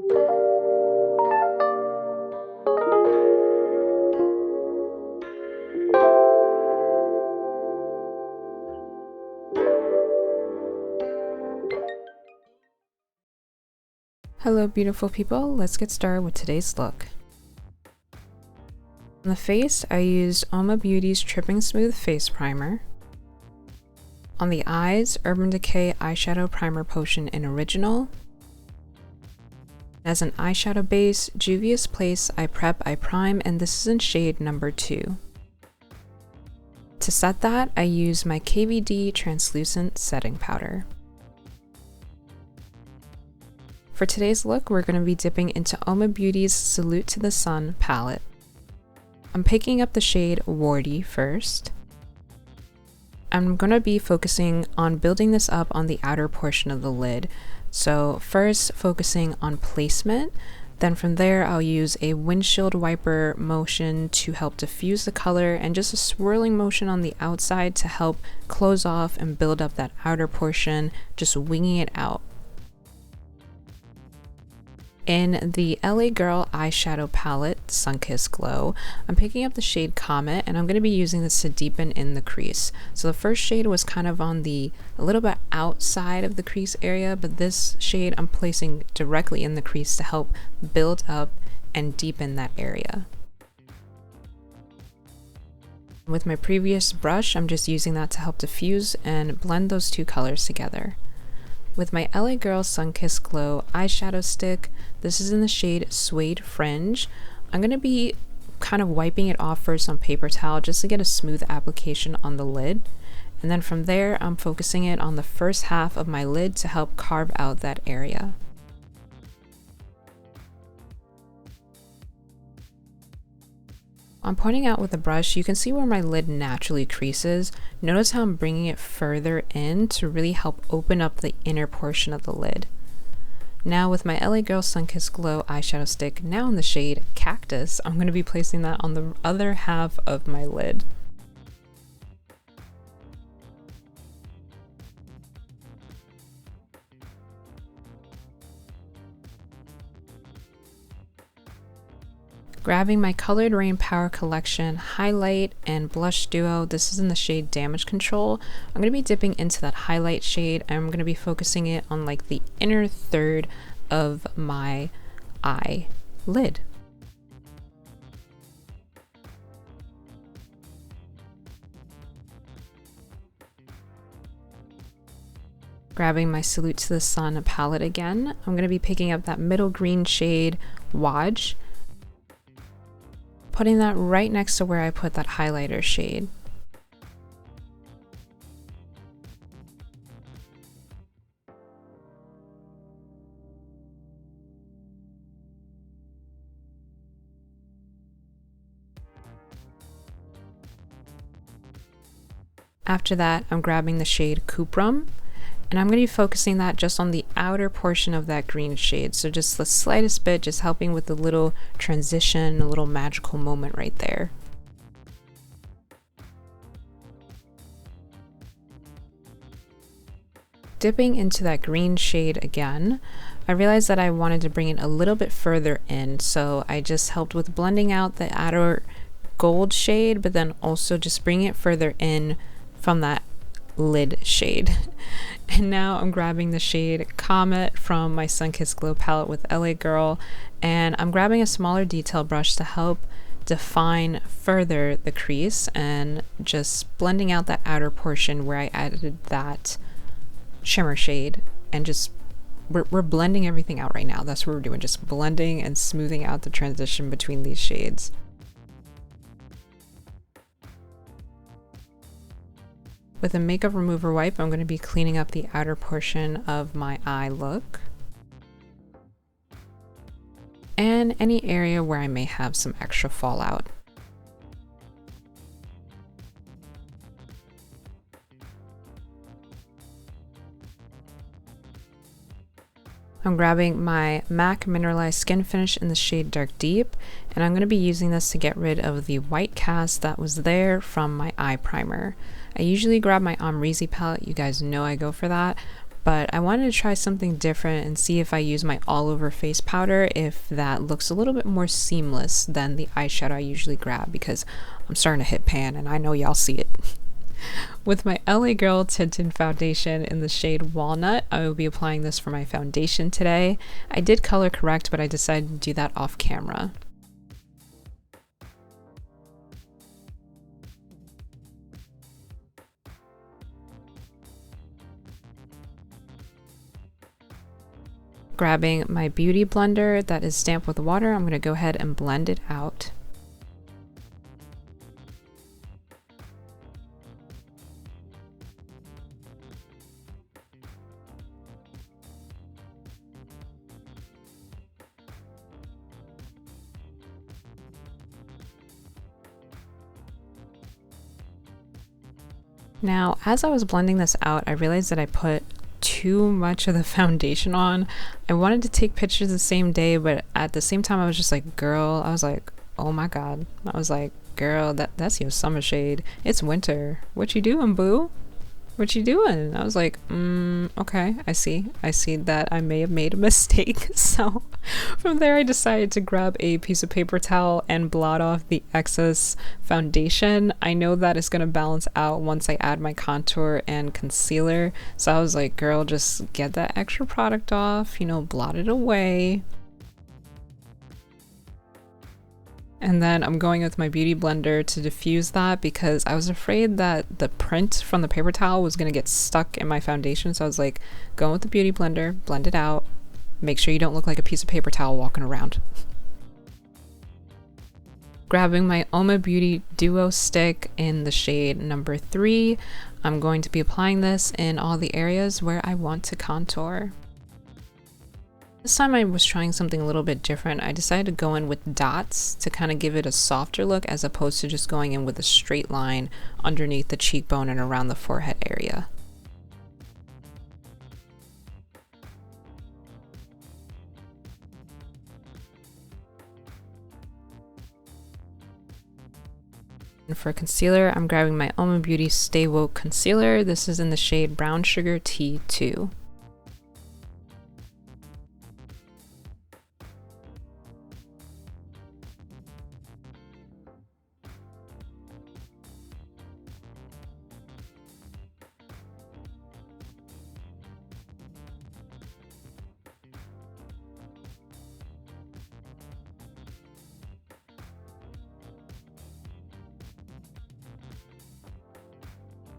Hello beautiful people, let's get started with today's look. On the face, I used Oma Beauty's Tripping Smooth Face Primer. On the eyes, Urban Decay Eyeshadow Primer Potion in Original. As an eyeshadow base, Juvia's Place I Prep I Prime, and this is in shade number 2. To set that, I use my KVD Translucent Setting Powder. For today's look, we're going to be dipping into Oma Beauty's Salute to the Sun palette. I'm picking up the shade Warty first. I'm going to be focusing on building this up on the outer portion of the lid. So first focusing on placement, then from there I'll use a windshield wiper motion to help diffuse the color and just a swirling motion on the outside to help close off and build up that outer portion, just winging it out. In the LA Girl eyeshadow palette, Sunkissed Glow, I'm picking up the shade Comet, and I'm going to be using this to deepen in the crease. So the first shade was kind of on a little bit outside of the crease area, but this shade I'm placing directly in the crease to help build up and deepen that area. With my previous brush, I'm just using that to help diffuse and blend those two colors together. With my LA Girl Sunkissed Glow eyeshadow stick, this is in the shade Suede Fringe. I'm going to be kind of wiping it off first on paper towel just to get a smooth application on the lid. And then from there, I'm focusing it on the first half of my lid to help carve out that area. I'm pointing out with the brush, you can see where my lid naturally creases. Notice how I'm bringing it further in to really help open up the inner portion of the lid. Now with my LA Girl Sunkissed Glow eyeshadow stick, now in the shade Cactus, I'm going to be placing that on the other half of my lid. Grabbing my Colored Rain Power Collection highlight and blush duo, this is in the shade Damage Control. I'm going to be dipping into that highlight shade, and I'm going to be focusing it on like the inner third of my eye lid. Grabbing my Salute to the Sun palette again, I'm going to be picking up that middle green shade Waj, putting that right next to where I put that highlighter shade. After that, I'm grabbing the shade Cuprum, and I'm going to be focusing that just on the outer portion of that green shade. So just the slightest bit, just helping with the little transition, a little magical moment right there. Dipping into that green shade again, I realized that I wanted to bring it a little bit further in. So I just helped with blending out the outer gold shade, but then also just bringing it further in from that lid shade. And now I'm grabbing the shade Comet from my Sunkissed Glow palette with LA Girl, and I'm grabbing a smaller detail brush to help define further the crease and just blending out that outer portion where I added that shimmer shade, and just we're blending everything out right now. That's what we're doing, just blending and smoothing out the transition between these shades. With a makeup remover wipe, I'm going to be cleaning up the outer portion of my eye look and any area where I may have some extra fallout. I'm grabbing my MAC Mineralized Skin Finish in the shade Dark Deep, and I'm going to be using this to get rid of the white cast that was there from my eye primer. I usually grab my Amrezy palette, you guys know I go for that, but I wanted to try something different and see if I use my all over face powder, if that looks a little bit more seamless than the eyeshadow I usually grab, because I'm starting to hit pan and I know y'all see it. With my LA Girl Tinted Foundation in the shade Walnut, I will be applying this for my foundation today. I did color correct, but I decided to do that off camera. Grabbing my beauty blender that is damp with water, I'm going to go ahead and blend it out. Now, as I was blending this out, I realized that I put too much of the foundation on. I wanted to take pictures the same day, but at the same time I was just like, girl, I was like, oh my god, I was like, girl, that's your summer shade, it's winter, what you doing, boo? What you doing? I was like, okay, I see that I may have made a mistake. So from there I decided to grab a piece of paper towel and blot off the excess foundation. I know that it's gonna balance out once I add my contour and concealer. So I was like, girl, just get that extra product off, you know, blot it away. And then I'm going with my beauty blender to diffuse that because I was afraid that the print from the paper towel was going to get stuck in my foundation. So I was like, go with the beauty blender, blend it out, make sure you don't look like a piece of paper towel walking around. Grabbing my Oma Beauty Duo Stick in the shade number 3, I'm going to be applying this in all the areas where I want to contour. This time I was trying something a little bit different. I decided to go in with dots to kind of give it a softer look as opposed to just going in with a straight line underneath the cheekbone and around the forehead area. And for concealer, I'm grabbing my Oma Beauty Stay Woke Concealer. This is in the shade Brown Sugar T2.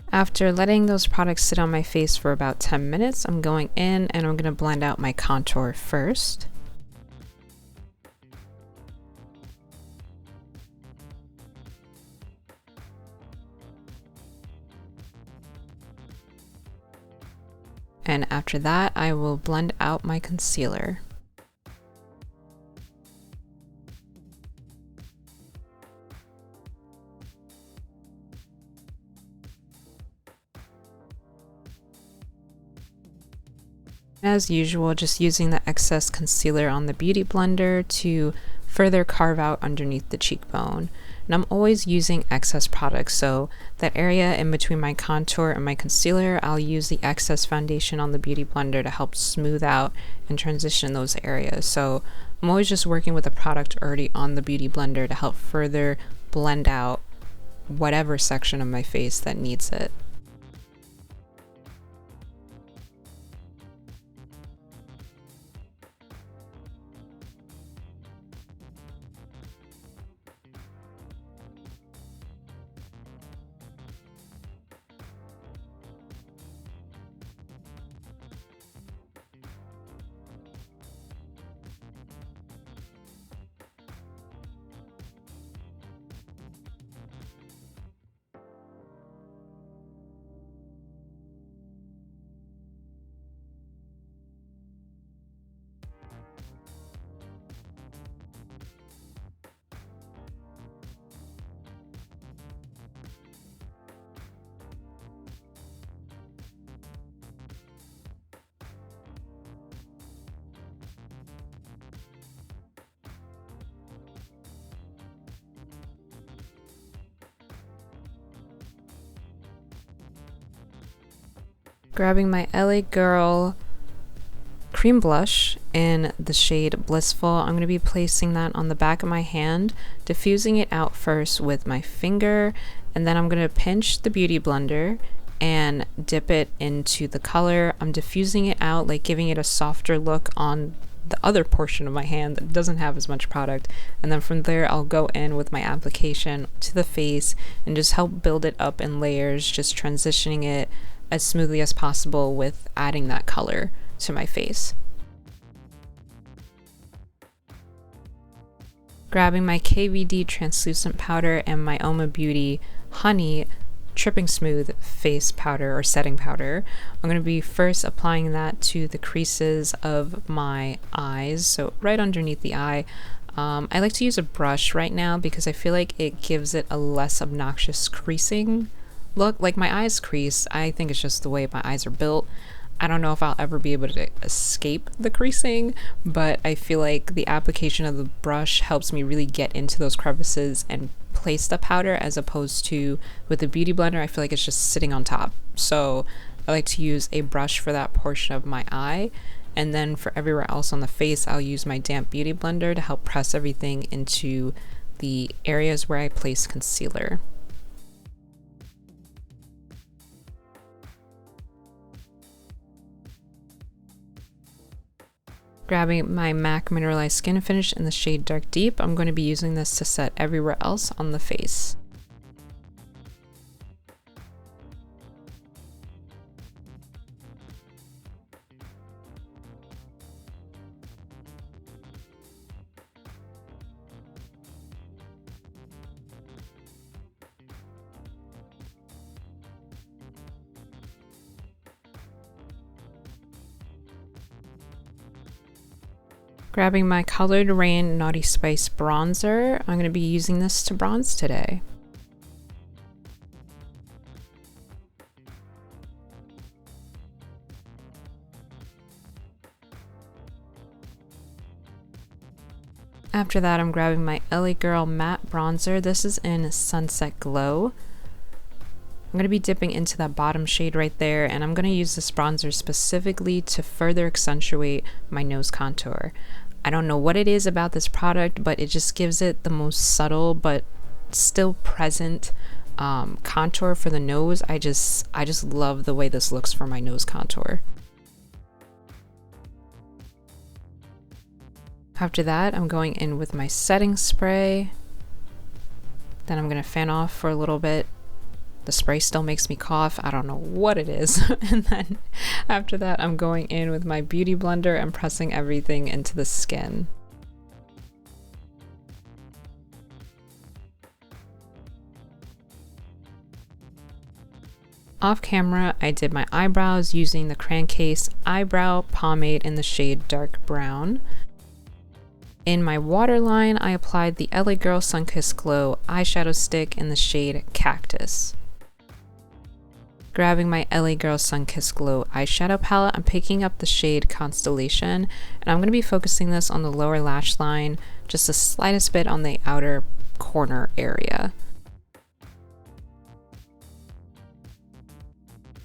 After letting those products sit on my face for about 10 minutes, I'm going in and I'm going to blend out my contour first. And after that, I will blend out my concealer. As usual, just using the excess concealer on the beauty blender to further carve out underneath the cheekbone. And I'm always using excess products, so that area in between my contour and my concealer, I'll use the excess foundation on the beauty blender to help smooth out and transition those areas. So I'm always just working with a product already on the beauty blender to help further blend out whatever section of my face that needs it. Grabbing my LA Girl cream blush in the shade Blissful, I'm going to be placing that on the back of my hand, diffusing it out first with my finger, and then I'm going to pinch the Beauty Blender and dip it into the color. I'm diffusing it out, like giving it a softer look on the other portion of my hand that doesn't have as much product, and then from there I'll go in with my application to the face and just help build it up in layers, just transitioning it as smoothly as possible with adding that color to my face. Grabbing my KVD translucent powder and my Oma Beauty Honey Tripping Smooth face powder or setting powder, I'm going to be first applying that to the creases of my eyes, so right underneath the eye. I like to use a brush right now because I feel like it gives it a less obnoxious creasing look. Like my eyes crease, I think it's just the way my eyes are built. I don't know if I'll ever be able to escape the creasing, but I feel like the application of the brush helps me really get into those crevices and place the powder, as opposed to with the Beauty Blender, I feel like it's just sitting on top. So I like to use a brush for that portion of my eye, and then for everywhere else on the face, I'll use my damp Beauty Blender to help press everything into the areas where I place concealer. Grabbing my MAC Mineralized Skin Finish in the shade Dark Deep, I'm going to be using this to set everywhere else on the face. Grabbing my Colored Rain Naughty Spice bronzer, I'm going to be using this to bronze today. After that, I'm grabbing my LA Girl matte bronzer. This is in Sunset Glow. I'm going to be dipping into that bottom shade right there, and I'm going to use this bronzer specifically to further accentuate my nose contour. I don't know what it is about this product, but it just gives it the most subtle but still present contour for the nose. I just love the way this looks for my nose contour. After that, I'm going in with my setting spray. Then I'm going to fan off for a little bit. The spray still makes me cough. I don't know what it is. And then after that, I'm going in with my Beauty Blender and pressing everything into the skin. Off camera, I did my eyebrows using the Crancase Eyebrow Pomade in the shade Dark Brown. In my waterline, I applied the LA Girl Sunkissed Glow eyeshadow stick in the shade Cactus. Grabbing my LA Girl Sunkissed Glow eyeshadow palette, I'm picking up the shade Constellation, and I'm going to be focusing this on the lower lash line, just the slightest bit on the outer corner area.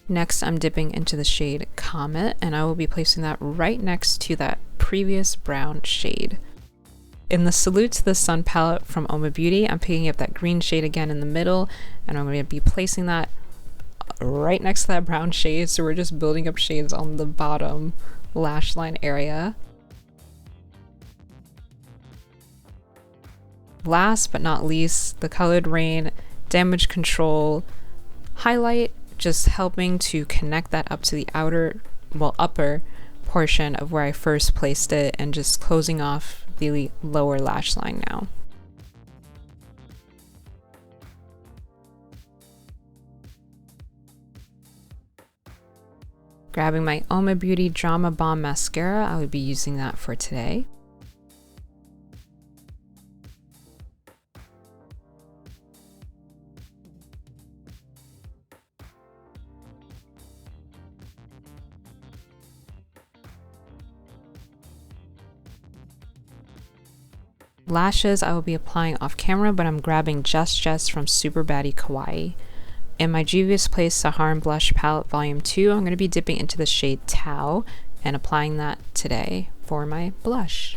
Next, I'm dipping into the shade Comet, and I will be placing that right next to that previous brown shade. In the Salute to the Sun palette from Oma Beauty, I'm picking up that green shade again in the middle, and I'm going to be placing that right next to that brown shade, so we're just building up shades on the bottom lash line area. Last but not least, the Colored Rain Damage Control highlight, just helping to connect that up to the upper portion of where I first placed it, and just closing off the lower lash line now. Grabbing my Oma Beauty Drama Bomb mascara, I would be using that for today. Lashes I will be applying off camera, but I'm grabbing Just from Super Baddie Kawaii. In my Juvia's Place Saharan Blush Palette Volume 2, I'm going to be dipping into the shade Tau and applying that today for my blush.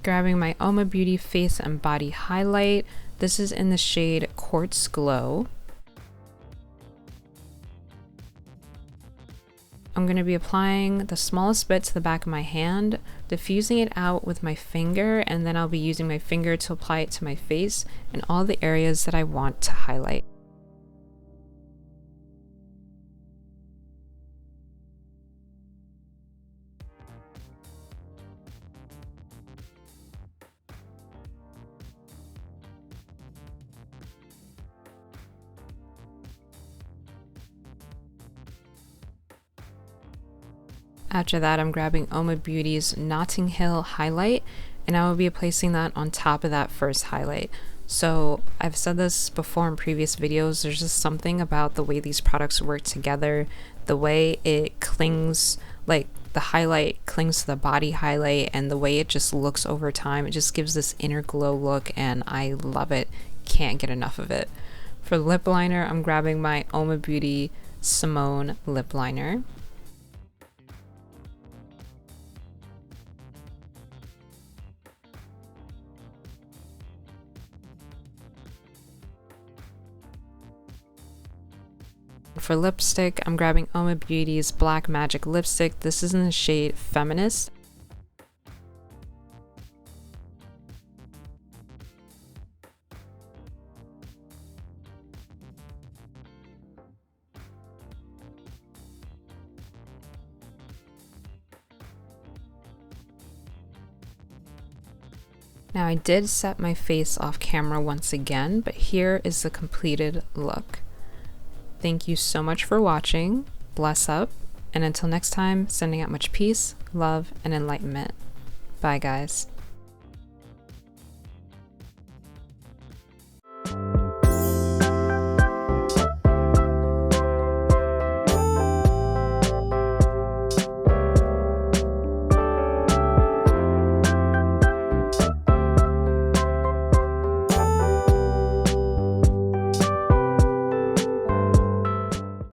Grabbing my Oma Beauty Face and Body Highlight. This is in the shade Quartz Glow. I'm going to be applying the smallest bit to the back of my hand, diffusing it out with my finger, and then I'll be using my finger to apply it to my face and all the areas that I want to highlight. After that, I'm grabbing Oma Beauty's Notting Hill highlight, and I will be placing that on top of that first highlight. So I've said this before in previous videos, there's just something about the way these products work together, the way it clings, like the highlight clings to the body highlight, and the way it just looks over time. It just gives this inner glow look, and I love it. Can't get enough of it. For lip liner, I'm grabbing my Oma Beauty Simone lip liner. For lipstick, I'm grabbing Oma Beauty's Black Magic lipstick. This is in the shade Feminist. Now I did set my face off camera once again, but here is the completed look. Thank you so much for watching, bless up, and until next time, sending out much peace, love, and enlightenment. Bye guys.